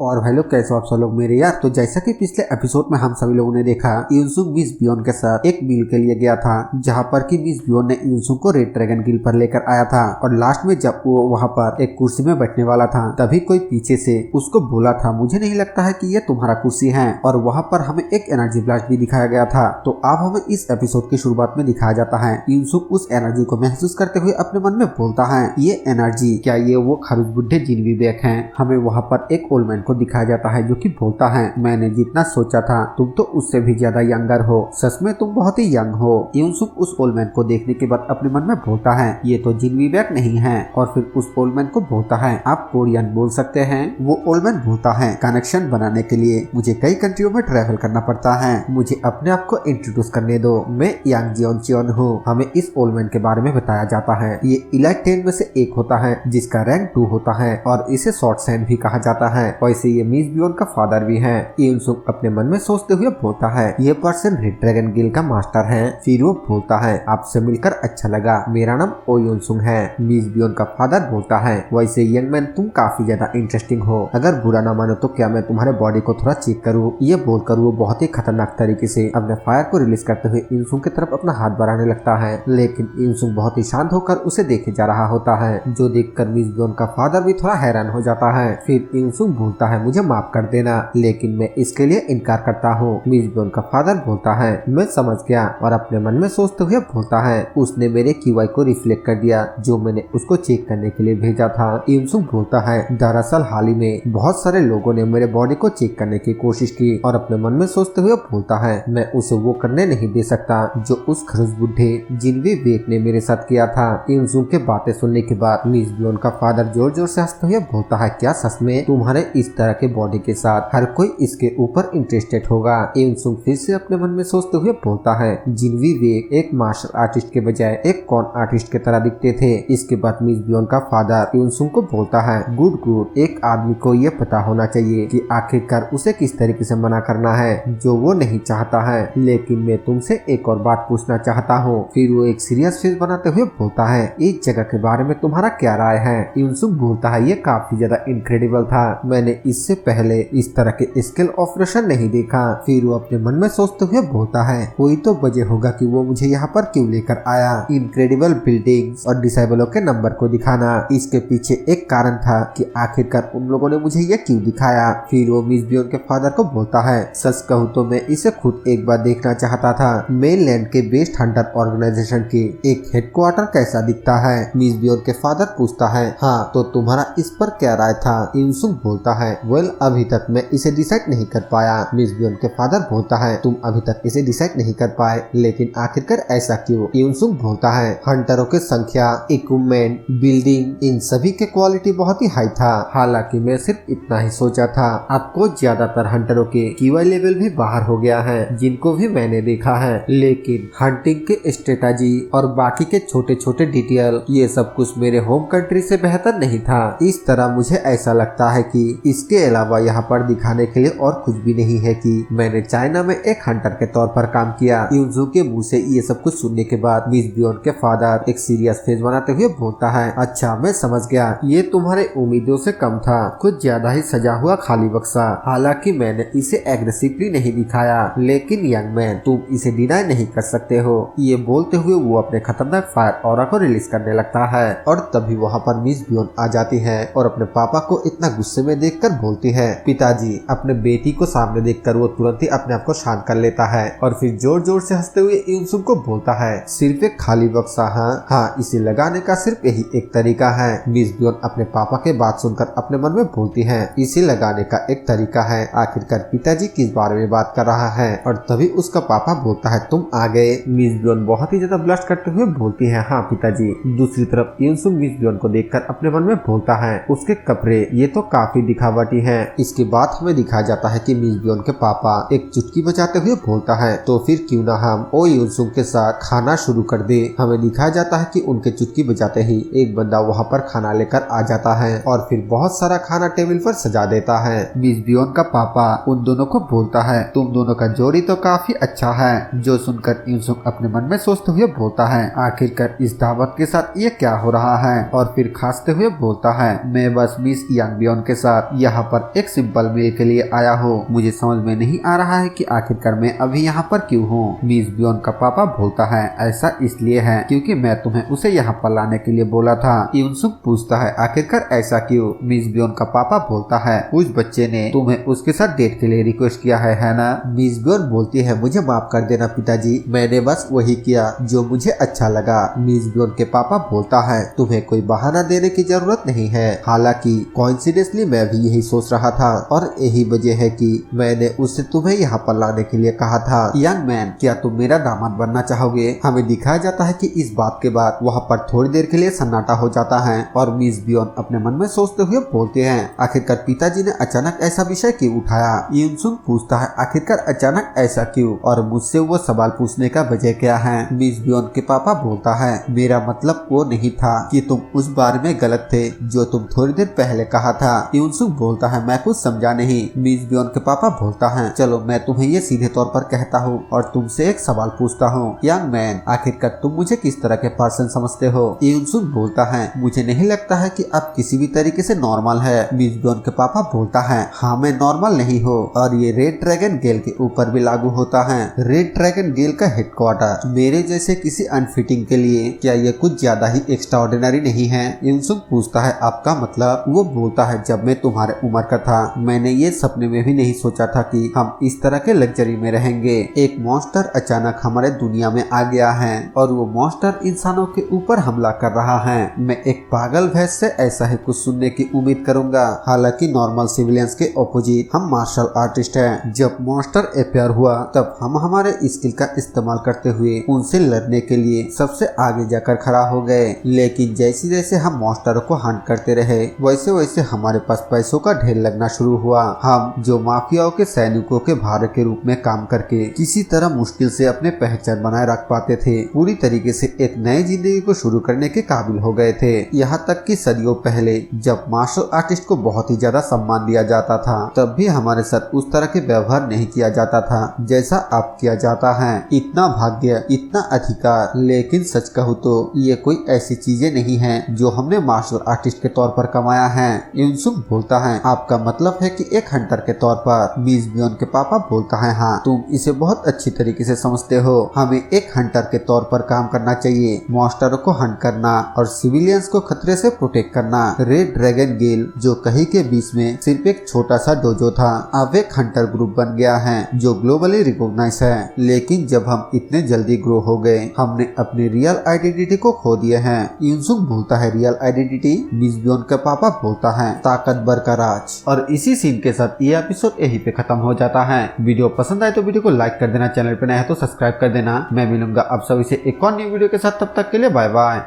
और भाई लोग कैसे हो आप सब लोग मेरे यार। तो जैसा कि पिछले एपिसोड में हम सभी लोगों ने देखा, युनसुक मिस बियोन के साथ एक मील के लिए गया था, जहां पर कि मिस बियोन ने युनसुक को रेड ड्रैगन गिल पर लेकर आया था। और लास्ट में जब वो वहां पर एक कुर्सी में बैठने वाला था, तभी कोई पीछे से उसको बोला था, मुझे नहीं लगता है कि ये तुम्हारा कुर्सी है। और वहां पर हमें एक एनर्जी ब्लास्ट भी दिखाया गया था। तो अब हमें इस एपिसोड की शुरुआत में दिखाया जाता है, युनसुक उस एनर्जी को महसूस करते हुए अपने मन में बोलता है, ये एनर्जी क्या ये वो खरुज बुढ़े जिन विवेक हैं। हमें वहाँ पर एक ओल्ड मैन को दिखाया जाता है जो कि बोलता है, मैंने जितना सोचा था तुम तो उससे भी ज्यादा यंगर हो, सच में तुम बहुत ही यंग हो। युनसुक उस ओल्ड मैन को देखने के बाद अपने मन में बोलता है, ये तो जिन विवेक नहीं है। और फिर उस ओल्ड मैन को बोलता है, आप कोरियन बोल सकते हैं। वो ओल्ड मैन बोलता है, कनेक्शन बनाने के लिए मुझे कई कंट्रियों में ट्रैवल करना पड़ता है, मुझे अपने आप को इंट्रोड्यूस करने दो, मैं यांग जियोन चियोन हूँ। हमें इस ओल्ड मैन के बारे में बताया जाता है, ये इलाइट 10 में से एक होता है जिसका रैंक 2 होता है और इसे शॉर्ट सैंड भी कहा जाता है। वैसे ये मिस बियोन का फादर भी है। युनसुक अपने मन में सोचते हुए बोलता है, ये पर्सन रेड ड्रैगन गिल का मास्टर है। फिर वो बोलता है, आपसे मिलकर अच्छा लगा, मेरा नाम ओ युनसुक है। मिस बियोन का फादर बोलता है, वैसे यंग मैन तुम काफी ज्यादा इंटरेस्टिंग हो, अगर बुरा ना मानो तो क्या मैं तुम्हारे बॉडी को थोड़ा चेक करूँ। ये बोलकर वो बहुत ही खतरनाक तरीके से अपने फायर को रिलीज करते हुए युनसुक की तरफ अपना हाथ बढ़ाने लगता है। लेकिन युनसुक बहुत ही शांत होकर उसे देखे जा रहा होता है, जो देखकर मिस बियोन का फादर भी थोड़ा हैरान हो जाता है। फिर युनसुक बोलता है, मुझे माफ कर देना, लेकिन मैं इसके लिए इनकार करता हूँ। मिस बियोन का फादर बोलता है, मैं समझ गया। और अपने मन में सोचते हुए बोलता है, उसने मेरे क्यूआई को रिफ्लेक्ट कर दिया जो मैंने उसको चेक करने के लिए भेजा था। युनसुक बोलता है, दरअसल हाल ही में बहुत सारे लोगों ने मेरे बॉडी को चेक करने की कोशिश की। और अपने मन में सोचते हुए बोलता है, मैं उसे वो करने नहीं दे सकता जो उस खरुज बुढ़े जिनवी वेक ने मेरे साथ किया था। युनसुक के बातें सुनने के बाद मिस बियोन का फादर जोर जोर से हंसते हुए बोलता है, क्या सच में तुम्हारे इस तरह के बॉडी के साथ हर कोई इसके ऊपर इंटरेस्टेड होगा। युनसुक फिर से अपने मन में सोचते हुए बोलता है, जिनवी वेक एक मार्शल आर्टिस्ट के बजाय एक कॉन आर्टिस्ट की तरह दिखते थे। इसके बाद मिस बियोन का फादर युनसुक को बोलता है, गुड गुड, एक आदमी को ये पता होना चाहिए कि आखिरकार उसे किस तरीके से मना करना है जो वो नहीं चाहता है। लेकिन मैं तुमसे एक और बात पूछना चाहता हूँ। फिर वो एक सीरियस फेस बनाते हुए बोलता है, इस जगह के बारे में तुम्हारा क्या राय है। युनसुक बोलता है, ये काफी ज्यादा इनक्रेडिबल था, मैंने इससे पहले इस तरह के स्केल ऑपरेशन नहीं देखा। फिर वो अपने मन में सोचते हुए बोलता है, कोई तो वजह होगा कि वो मुझे यहाँ पर क्यों लेकर आया, इनक्रेडिबल बिल्डिंग्स और डिसेबलों के नंबर को दिखाना, इसके पीछे एक कारण था कि आखिरकार उन लोगों ने मुझे ये क्यों दिखाया। फिर वो मिस बियोन के फादर को बोलता है, सच कहूँ तो मैं इसे खुद एक बार देखना चाहता था। मेनलैंड के बेस्ट हंटर ऑर्गेनाइजेशन के एक हेडक्वार्टर कैसा दिखता है। मिस बियोन के फादर पूछता है, हाँ तो तुम्हारा इस पर क्या राय था। युनसुक बोलता है, वेल अभी तक मैं इसे डिसाइड नहीं कर पाया। मिस बियोन के फादर बोलता है, तुम अभी तक इसे डिसाइड नहीं कर पाए, लेकिन आखिरकार ऐसा क्यों। युनसुक बोलता है, हंटरों की संख्या, इक्विपमेंट, बिल्डिंग, इन सभी के क्वालिटी बहुत ही हाई था। हालांकि मैं सिर्फ इतना ही सोचा था, आपको ज्यादातर हंटरों के कीवाई लेवल भी बाहर हो गया है जिनको भी मैंने देखा है, लेकिन हंटिंग के स्ट्रेटजी और बाकी के छोटे छोटे डिटेल ये सब कुछ मेरे होम कंट्री से बेहतर नहीं था। इस तरह मुझे ऐसा लगता है कि इसके अलावा यहाँ पर दिखाने के लिए और कुछ भी नहीं है कि मैंने चाइना में एक हंटर के तौर पर काम किया। युनसुक के मुंह से ये सब कुछ सुनने के बाद मिस बियोन के फादर एक सीरियस फेस बनाते हुए बोलता है, अच्छा मैं समझ गया, ये तुम्हारे उम्मीदों से कम था, कुछ ज्यादा ही सजा हुआ खाली बक्सा। हालांकि मैंने इसे एग्रेसिवली नहीं दिखाया, लेकिन यंग मैन तुम इसे डिनाई नहीं कर सकते हो। ये बोलते हुए वो अपने खतरनाक फायर ऑरा को रिलीज करने लगता है। और तभी वहाँ पर मिस बियोन आ जाती है और अपने पापा को इतना गुस्से में देखकर बोलती है, पिताजी। अपने बेटी को सामने देखकर वो तुरंत ही अपने आप को शांत कर लेता है और फिर जोर जोर से हंसते हुए युनसुक को बोलता है, सिर्फ एक खाली बक्सा। हाँ इसे लगाने का सिर्फ यही एक तरीका है। मिस बियोन अपने पापा के बात सुनकर अपने मन में बोलती है, इसे लगाने का एक तरीका है, आखिरकार पिताजी किस बारे में बात कर रहा है। और तभी उसका पापा बोलता है, तुम आ गए। मिस बियोन बहुत ही ज्यादा ब्लश करते हुए बोलती है, हाँ पिताजी। दूसरी तरफ युनसुक मिस बियोन को देखकर अपने मन में बोलता है, उसके कपड़े ये तो काफी दिखावटी हैं। इसके बाद हमें दिखाया जाता है कि मिस बियोन के पापा एक चुटकी बजाते हुए बोलता है, तो फिर क्यों ना हम ओ युनसुक के साथ खाना शुरू कर दे। हमें दिखाया जाता है कि उनके चुटकी बजाते ही एक बंदा वहाँ पर खाना लेकर आ जाता है और फिर बहुत सारा खाना टेबल पर सजा देता है। मिस बियोन का पापा उन दोनों को बोलता है, तुम दोनों का जोड़ी तो काफी अच्छा है। जो सुनकर युनसुक अपने मन में सोचते हुए बोलता है, आखिरकार इस दावत के साथ ये क्या हो रहा है। और फिर खांसते हुए बोलता है, मैं बस मिस यांग बियोन के साथ यहाँ पर एक सिंपल मील के लिए आया हो। मुझे समझ में नहीं आ रहा है कि आखिरकार मैं अभी यहाँ पर क्यों हूँ। मिस बियोन का पापा बोलता है ऐसा इसलिए है क्योंकि मैं तुम्हें उसे यहाँ पर लाने के लिए बोला था। यूनसुक पूछता है आखिरकार ऐसा क्यों। मिस बियोन का पापा बोलता है उस बच्चे ने तुम्हें उसके साथ डेट के लिए रिक्वेस्ट किया है ना। मिस बियोन बोलती है मुझे माफ कर देना पिताजी, मैंने बस वही किया जो मुझे अच्छा लगा। मिस बियोन के पापा बोलता है तुम्हें कोई बहाना देने की जरूरत नहीं है, हालांकि कोइंसिडेंटली मैं भी यही सोच रहा था और यही वजह है कि मैंने उससे तुम्हें यहाँ पर लाने के लिए कहा था। यंग मैन, क्या तुम मेरा दामाद बनना चाहोगे। हमें दिखाया जाता है कि इस बात के बाद वहाँ पर थोड़ी देर के लिए सन्नाटा हो जाता है और मिस बियोन अपने मन में सोचते हुए बोलते हैं आखिरकार पिताजी ने अचानक ऐसा विषय क्यों उठाया। यूनसुक पूछता है आखिरकार अचानक ऐसा क्यों और मुझसे वो सवाल पूछने का वजह क्या है। मिस बियोन के पापा बोलता है मेरा मतलब वो नहीं था कि तुम उस बारे में गलत थे जो तुम थोड़ी देर पहले कहा था। यूनसुक बोलता है मैं कुछ समझा नहीं। मिस बियोन के पापा बोलता है चलो मैं तुम्हें ये सीधे तौर पर कहता हूँ और तुमसे एक सवाल पूछता हूँ। यंग मैन, आखिरकार तुम मुझे किस तरह के पर्सन समझते हो। यूनसुक बोलता है मुझे नहीं लगता है कि आप किसी भी तरीके से नॉर्मल है। मिस बियोन के पापा बोलता है हाँ मैं नॉर्मल नहीं हो और ये रेड ड्रैगन गेल के ऊपर भी लागू होता है। रेड ड्रैगन गेल का हेडक्वार्टर मेरे जैसे किसी अनफिटिंग के लिए क्या ये कुछ ज्यादा ही एक्स्ट्राऑर्डिनरी नहीं है। यूनसुक पूछता है आपका मतलब। वो बोलता है जब मैं तुम्हारे उम्र का था मैंने ये सपने में भी नहीं सोचा था कि हम इस तरह के लग्जरी में रहेंगे। एक मॉन्स्टर अचानक हमारे दुनिया में आ गया है और वो मॉन्स्टर इंसानों के ऊपर हमला कर रहा है। मैं एक पागल भैंस से ऐसा ही कुछ सुनने की उम्मीद करूंगा। हालांकि नॉर्मल सिविलियंस के ऑपोजिट हम मार्शल आर्टिस्ट हैं। जब मॉन्स्टर अपेयर हुआ तब हम हमारे स्किल का इस्तेमाल करते हुए उनसे लड़ने के लिए सबसे आगे जाकर खड़ा हो गए, लेकिन जैसे जैसे हम मॉन्स्टरों को हंट करते रहे वैसे वैसे हमारे पास पैसों का ढेर लगना शुरू हुआ। हम जो माफियाओं के सैनिकों के भारे के रूप में काम करके किसी तरह मुश्किल से अपने पहचान बनाए रख पाते थे, पूरी तरीके से एक नई जिंदगी को शुरू करने के काबिल हो गए थे। यहाँ तक कि सदियों पहले जब मार्शल आर्टिस्ट को बहुत ही ज्यादा सम्मान दिया जाता था तब भी हमारे साथ उस तरह के व्यवहार नहीं किया जाता था जैसा अब किया जाता है। इतना भाग्य, इतना अधिकार, लेकिन सच कहूँ तो ये कोई ऐसी चीजें नहीं है जो हमने मार्शल आर्टिस्ट के तौर पर कमाया है। यूनसुक बोलता है आपका मतलब है कि एक हंटर के तौर पर। मिस बियोन के पापा बोलता है हाँ तुम इसे बहुत अच्छी तरीके से समझते हो। हमें एक हंटर के तौर पर काम करना चाहिए, मॉन्स्टरों को हंट करना और सिविलियंस को खतरे से प्रोटेक्ट करना। रेड ड्रैगन गेल जो कहीं के बीच में सिर्फ एक छोटा सा डोजो था अब एक हंटर ग्रुप बन गया है जो ग्लोबली रिकॉग्नाइज है। लेकिन जब हम इतने जल्दी ग्रो हो गए हमने अपनी रियल आइडेंटिटी को खो दिए हैं। यूनसुक बोलता है रियल आइडेंटिटी। मिस बियोन का पापा बोलता है ताकतवर का राज। और इसी सीन के साथ ये एपिसोड यहीं पे खत्म हो जाता है। वीडियो पसंद आए तो वीडियो को लाइक कर देना, चैनल पे नया है तो सब्सक्राइब कर देना। मैं मिलूंगा आप सभी से एक और न्यू वीडियो के साथ, तब तक के लिए बाय बाय।